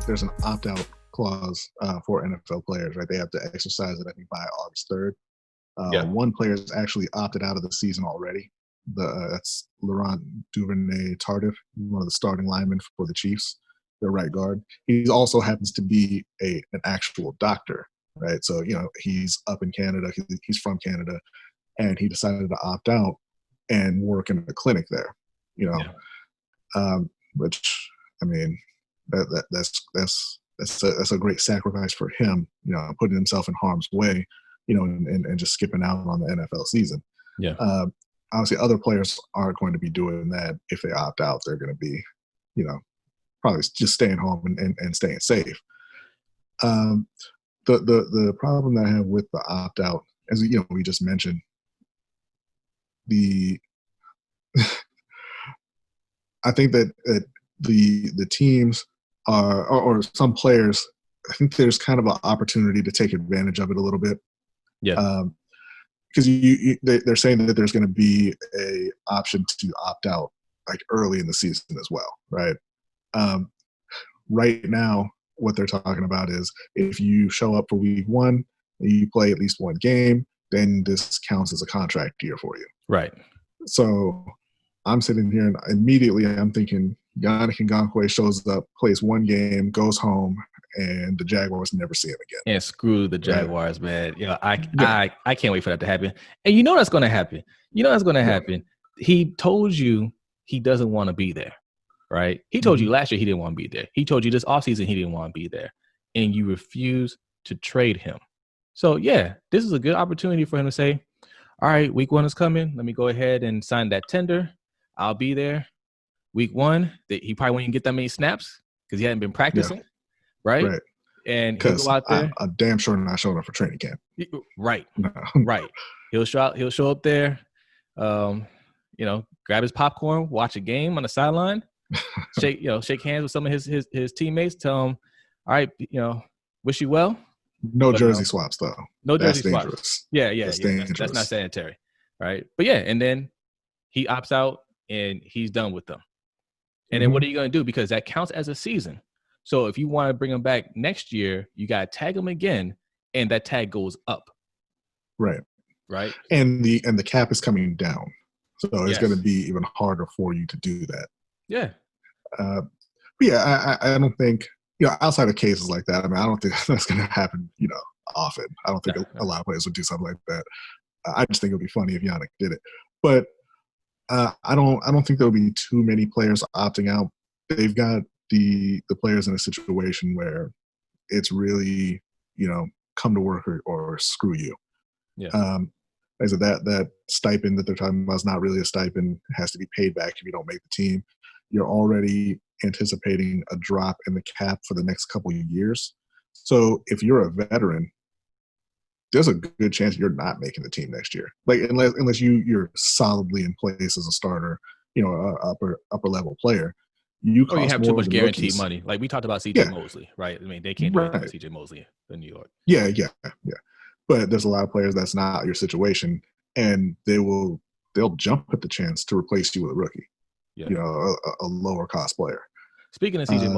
there's an opt-out clause for NFL players, right? They have to exercise it, I think, by August 3rd. Yeah. One player has actually opted out of the season already. That's Laurent Duvernay Tardif, one of the starting linemen for the Chiefs, their right guard. He also happens to be an actual doctor, right? So he's up in Canada. He's from Canada, and he decided to opt out and work in a clinic there. You know, Yeah. which I mean, that's a great sacrifice for him. Putting himself in harm's way, and just skipping out on the NFL season. Yeah. Obviously, other players aren't going to be doing that. If they opt out, they're going to be, probably just staying home and staying safe. The problem that I have with the opt out, as we just mentioned, the I think that the teams are, or some players, I think there's kind of an opportunity to take advantage of it a little bit. Yeah. Because they're saying that there's going to be a option to opt out like early in the season as well, right? Right now, what they're talking about is if you show up for week 1 and you play at least one game, then this counts as a contract year for you. Right. So I'm sitting here and immediately I'm thinking Yannick Ngakoue shows up, plays one game, goes home, and the Jaguars never see him again. And screw the Jaguars, right? Man. I can't wait for that to happen. And you know that's going to happen. He told you he doesn't want to be there, right? He told you last year he didn't want to be there. He told you this offseason he didn't want to be there. And you refuse to trade him. So, yeah, this is a good opportunity for him to say, all right, week 1 is coming. Let me go ahead and sign that tender. I'll be there. Week 1, he probably won't even get that many snaps because he hadn't been practicing, right? And he'll go out there. I'm damn sure not showing up for training camp. Right. No. Right. He'll show up there, grab his popcorn, watch a game on the sideline, shake hands with some of his teammates, tell him, all right, wish you well. No jersey swaps though. No jersey swaps. Dangerous. Yeah. Dangerous. That's not sanitary. Right. But yeah, and then he opts out and he's done with them. And then what are you going to do? Because that counts as a season. So if you want to bring him back next year, you got to tag him again, and that tag goes up. Right. Right. And the cap is coming down. So it's going to be even harder for you to do that. Yeah. But yeah, I don't think, outside of cases like that, I mean, I don't think that's going to happen, often. I don't think a lot of players would do something like that. I just think it would be funny if Yannick did it. But I don't think there'll be too many players opting out. They've got the players in a situation where it's really, come to work or screw you. Yeah. Like I said, that stipend that they're talking about is not really a stipend. It has to be paid back if you don't make the team. You're already anticipating a drop in the cap for the next couple of years. So if you're a veteran, there's a good chance you're not making the team next year. Like unless you're solidly in place as a starter, upper level player. You have too much guaranteed money. Like we talked about CJ Mosley, right? I mean, they can't do anything with CJ Mosley in New York. Yeah. But there's a lot of players that's not your situation, and they'll jump at the chance to replace you with a rookie. Yeah. A lower cost player. Speaking of CJ